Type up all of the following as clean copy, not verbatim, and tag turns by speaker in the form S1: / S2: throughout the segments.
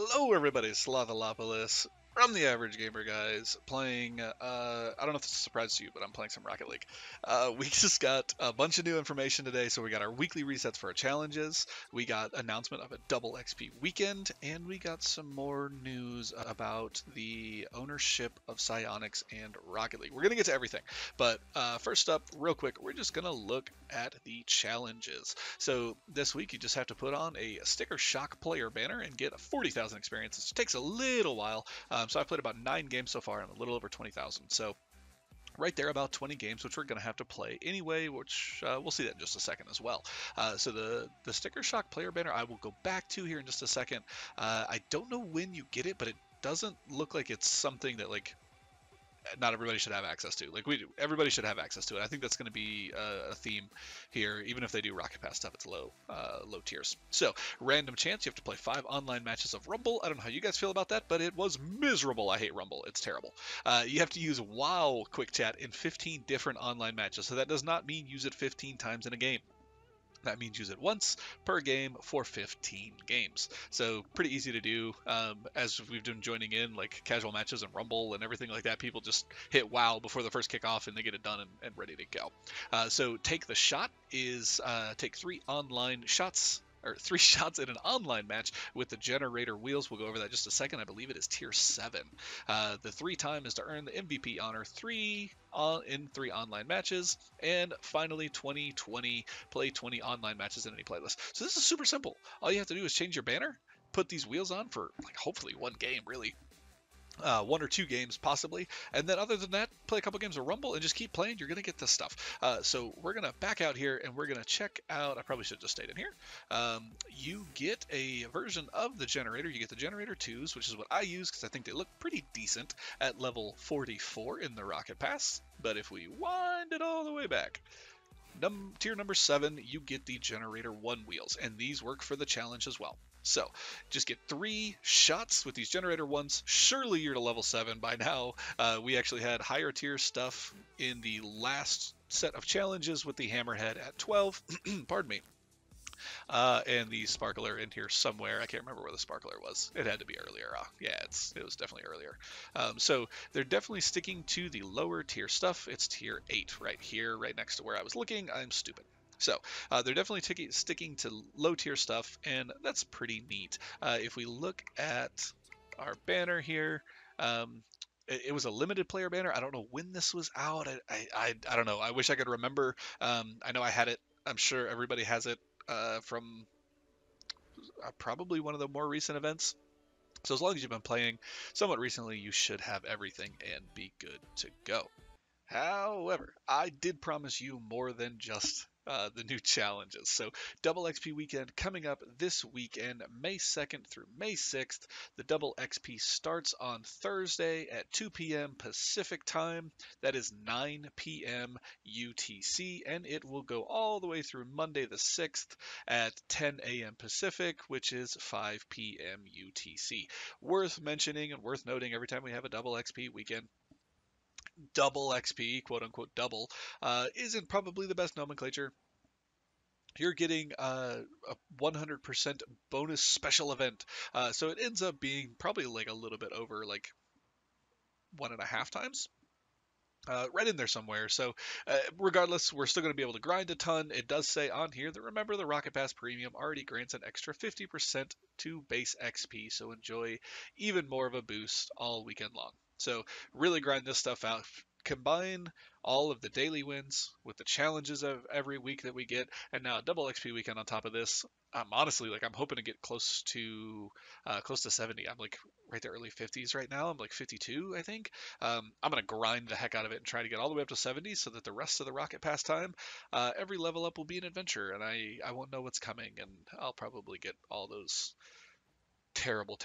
S1: Hello, everybody. Slavalopoulos from the Average Gamer Guys playing. I don't know if this is a surprise to you, but I'm playing some Rocket League. We just got a bunch of new information today, so we got our weekly resets for our challenges. We got announcement of a double XP weekend, and we got some more news about the ownership of Psyonix and Rocket League. We're gonna get to everything, but first up, real quick, we're just gonna look at the challenges. So this week you just have to put on a sticker shock player banner and get 40,000 experiences. It takes a little while. So I've played about 9 games so far and a little over 20,000. So right there about 20 games, which we're going to have to play anyway, which we'll see that in just a second as well. So the sticker shock player banner I will go back to here in just a second. I don't know when you get it, but it doesn't look like it's something that like not everybody should have access to. Like we do, everybody should have access to it. I think that's going to be a theme here, even if they do Rocket Pass stuff. It's low tiers. So random chance. You have to play 5 online matches of Rumble. I don't know how you guys feel about that, but it was miserable. I hate Rumble. It's terrible. You have to use WoW Quick Chat in 15 different online matches. So that does not mean use it 15 times in a game. That means use it once per game for 15 games. So pretty easy to do. As we've been joining in like casual matches and Rumble and everything like that, people just hit WoW before the first kickoff and they get it done and ready to go. So take the shot is take 3 online shots or 3 shots in an online match with the generator wheels. We'll go over that just a second. I believe it is tier 7. The 3 time is to earn the MVP honor in 3 online matches. And finally, 2020, play 20 online matches in any playlist. So this is super simple. All you have to do is change your banner, put these wheels on for like hopefully 1 game, really. 1 or 2 games possibly, and then other than that, play a couple games of Rumble and just keep playing. You're gonna get this stuff. So we're gonna back out here and we're gonna check out. I probably should have just stayed in here. You get a version of the generator. You get the generator 2s, which is what I use because I think they look pretty decent at level 44 in the Rocket Pass. But if we wind it all the way back, tier number 7, you get the generator 1 wheels, and these work for the challenge as well. So just get 3 shots with these generator 1s. Surely you're to level 7 by now. We actually had higher tier stuff in the last set of challenges with the hammerhead at 12. Pardon me. And the sparkler in here somewhere. I can't remember where the sparkler was. It had to be earlier. Yeah, it was definitely earlier. So they're definitely sticking to the lower tier stuff. It's tier 8 right here, right next to where I was looking. I'm stupid. So they're definitely sticking to low tier stuff, and that's pretty neat. If we look at our banner here, it was a limited player banner. I don't know when this was out. I don't know. I wish I could remember. I know I had it. I'm sure everybody has it from probably one of the more recent events. So as long as you've been playing somewhat recently, you should have everything and be good to go. However, I did promise you more than just the new challenges. So, Double XP Weekend coming up this weekend, May 2nd through May 6th. The Double XP starts on Thursday at 2 p.m. Pacific Time. That is 9 p.m. UTC, and it will go all the way through Monday the 6th at 10 a.m. Pacific, which is 5 p.m. UTC. Worth mentioning and worth noting every time we have a Double XP Weekend, double XP, quote unquote double, isn't probably the best nomenclature. You're getting a 100% bonus special event. So it ends up being probably like a little bit over like 1.5 times. Right in there somewhere. So, regardless, we're still going to be able to grind a ton. It does say on here that remember the Rocket Pass Premium already grants an extra 50% to base XP, so enjoy even more of a boost all weekend long. So, really grind this stuff out. Combine all of the daily wins with the challenges of every week that we get, and now a double XP weekend on top of this. I'm honestly like I'm hoping to get close to 70. I'm like right there early 50s right now. I'm like 52, I think. I'm going to grind the heck out of it and try to get all the way up to 70 so that the rest of the Rocket Pass time, every level up will be an adventure, and I won't know what's coming, and I'll probably get all those terrible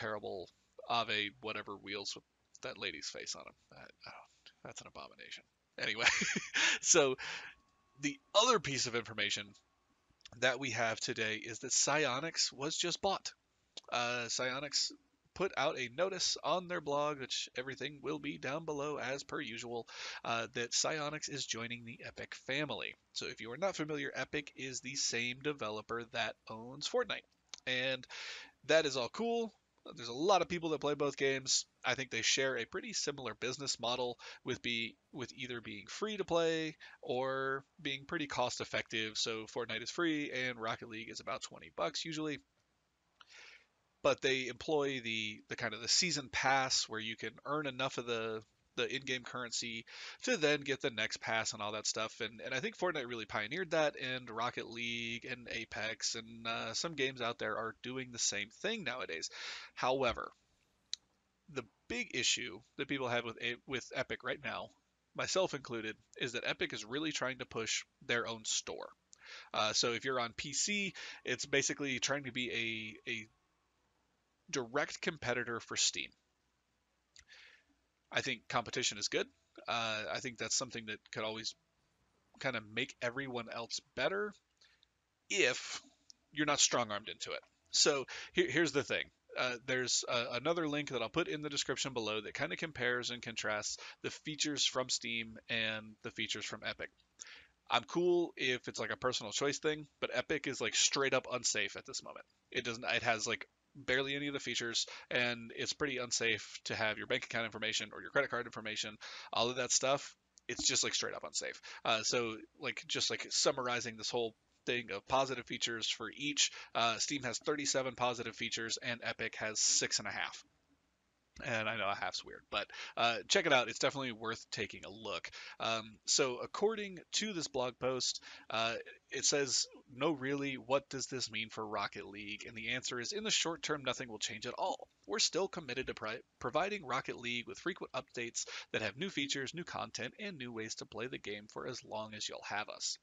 S1: Ave whatever wheels with that lady's face on them. That's an abomination. Anyway, so the other piece of information that we have today is that Psyonix was just bought. Psyonix put out a notice on their blog, which everything will be down below as per usual, that Psyonix is joining the Epic family. So if you are not familiar, Epic is the same developer that owns Fortnite. And that is all cool. There's a lot of people that play both games. I think they share a pretty similar business model with either being free to play or being pretty cost effective. So Fortnite is free and Rocket League is about $20 usually, but they employ the kind of the season pass where you can earn enough of the in-game currency to then get the next pass and all that stuff. And I think Fortnite really pioneered that, and Rocket League and Apex and some games out there are doing the same thing nowadays. However, the big issue that people have with Epic right now, myself included, is that Epic is really trying to push their own store. So if you're on PC, it's basically trying to be a direct competitor for Steam. I think competition is good. I think that's something that could always kind of make everyone else better if you're not strong armed into it. So here's the thing. There's another link that I'll put in the description below that kind of compares and contrasts the features from Steam and the features from Epic. I'm cool if it's like a personal choice thing, but Epic is like straight up unsafe at this moment. It doesn't. It has like barely any of the features, and it's pretty unsafe to have your bank account information or your credit card information, all of that stuff. It's just like straight up unsafe. So like just like summarizing this whole thing of positive features for each, Steam has 37 positive features and Epic has six and a half. And I know a half's weird, but check it out. It's definitely worth taking a look. So, according to this blog post, it says, no, really, what does this mean for Rocket League? And the answer is, in the short term, nothing will change at all. We're still committed to providing Rocket League with frequent updates that have new features, new content, and new ways to play the game for as long as you'll have us.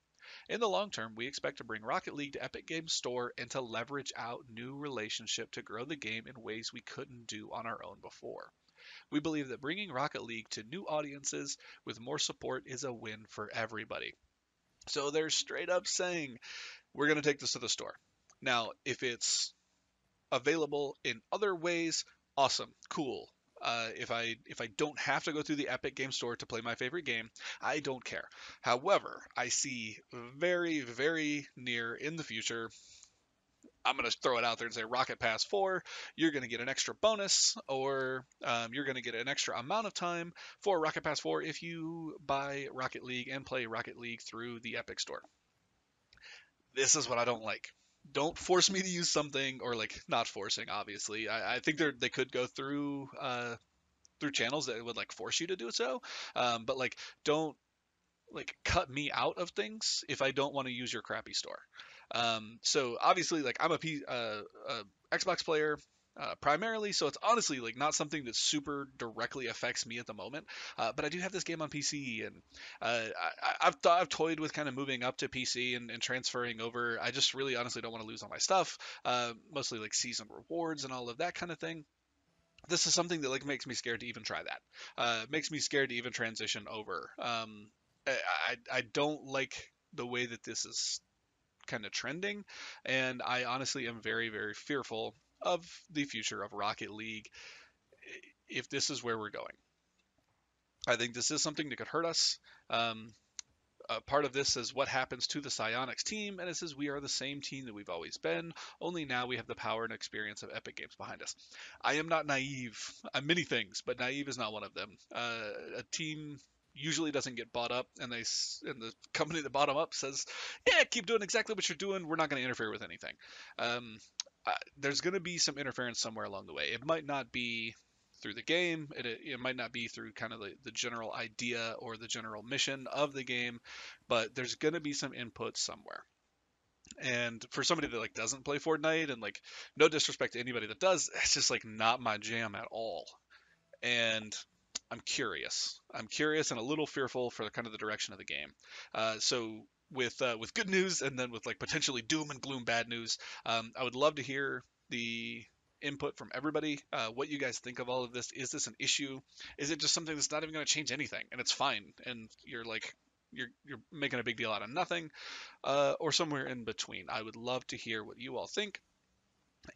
S1: In the long term, we expect to bring Rocket League to Epic Games Store and to leverage out new relationship to grow the game in ways we couldn't do on our own before. We believe that bringing Rocket League to new audiences with more support is a win for everybody. So they're straight up saying, we're going to take this to the store. Now, if it's available in other ways, awesome, cool. If I don't have to go through the Epic Game Store to play my favorite game, I don't care. However, I see very, very near in the future, I'm going to throw it out there and say Rocket Pass 4, you're going to get an extra bonus, or you're going to get an extra amount of time for Rocket Pass 4 if you buy Rocket League and play Rocket League through the Epic Store. This is what I don't like. Don't force me to use something, or like not forcing. Obviously, I think they could go through channels that would like force you to do so, but like don't like cut me out of things if I don't want to use your crappy store. So obviously, like I'm a Xbox player. Primarily, so it's honestly like not something that super directly affects me at the moment. But I do have this game on PC, and I've toyed with kind of moving up to PC and transferring over. I just really honestly don't want to lose all my stuff, mostly like season rewards and all of that kind of thing. This is something that like makes me scared to even try that. Makes me scared to even transition over. I don't like the way that this is kind of trending, and I honestly am very, very fearful of the future of Rocket League if this is where we're going. I think this is something that could hurt us. Um, Part of this is what happens to the Psyonix team, and it says we are the same team that we've always been, only now we have the power and experience of Epic Games behind us. I am not naive. I'm many things, but naive is not one of them. A team usually doesn't get bought up, and and the company that bought them up says, "Yeah, keep doing exactly what you're doing. We're not going to interfere with anything." Um, there's going to be some interference somewhere along the way. It might not be through the game. It might not be through kind of the general idea or the general mission of the game, but there's going to be some input somewhere. And for somebody that like doesn't play Fortnite, and like no disrespect to anybody that does, it's just like not my jam at all. And I'm curious. I'm curious and a little fearful for kind of the direction of the game. So with good news and then with like potentially doom and gloom bad news, I would love to hear the input from everybody. What you guys think of all of this? Is this an issue? Is it just something that's not even going to change anything and it's fine? And you're like you're making a big deal out of nothing, or somewhere in between. I would love to hear what you all think.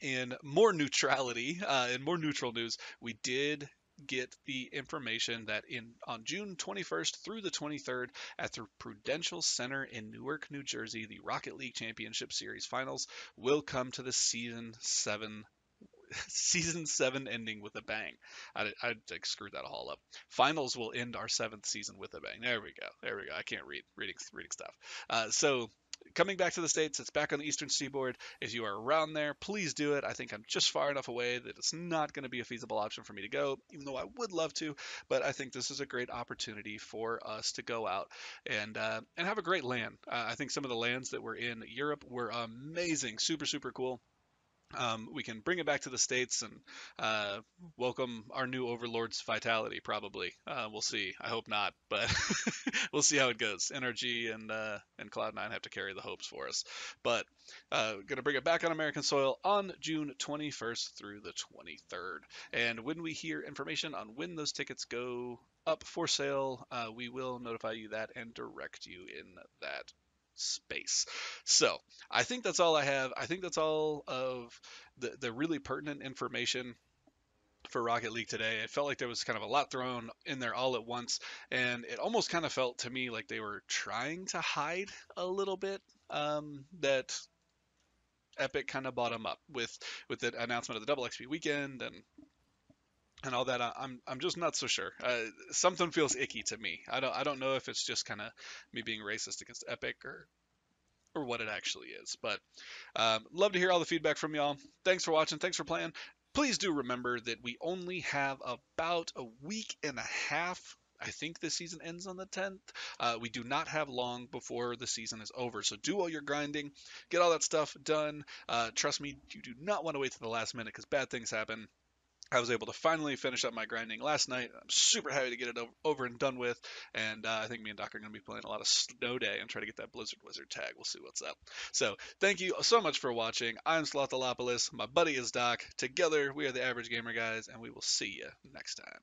S1: In more neutrality, in more neutral news, we did get the information that in on June 21st through the 23rd at the Prudential Center in Newark, New Jersey, the Rocket League Championship Series Finals will come to the Season 7 season 7 ending with a bang. I like, screwed that all up. Finals will end our 7th season with a bang. There we go. There we go. I can't reading stuff. So coming back to the States, it's back on the Eastern Seaboard. If you are around there, please do it. I think I'm just far enough away that it's not going to be a feasible option for me to go, even though I would love to. But I think this is a great opportunity for us to go out and have a great land. I think some of the lands that were in Europe were amazing, super super cool. We can bring it back to the states and welcome our new overlord's vitality. Probably, we'll see. I hope not, but we'll see how it goes. NRG and Cloud9 have to carry the hopes for us, but gonna bring it back on American soil on June 21st through the 23rd. And when we hear information on when those tickets go up for sale, we will notify you that and direct you in that space. So I think that's all I have. I think that's all of the really pertinent information for Rocket League today. It felt like there was kind of a lot thrown in there all at once, and it almost kind of felt to me like they were trying to hide a little bit that Epic kind of bought them up with the announcement of the Double XP weekend and all that. I'm just not so sure. Something feels icky to me. I don't know if it's just kind of me being racist against Epic or what it actually is. But love to hear all the feedback from y'all. Thanks for watching. Thanks for playing. Please do remember that we only have about a week and a half. I think this season ends on the 10th. We do not have long before the season is over. So do all your grinding, get all that stuff done. Trust me, you do not want to wait to the last minute because bad things happen. I was able to finally finish up my grinding last night. I'm super happy to get it over and done with. And I think me and Doc are going to be playing a lot of Snow Day and try to get that Blizzard Wizard tag. We'll see what's up. So thank you so much for watching. I'm Slothalopolis. My buddy is Doc. Together, we are the Average Gamer Guys, and we will see you next time.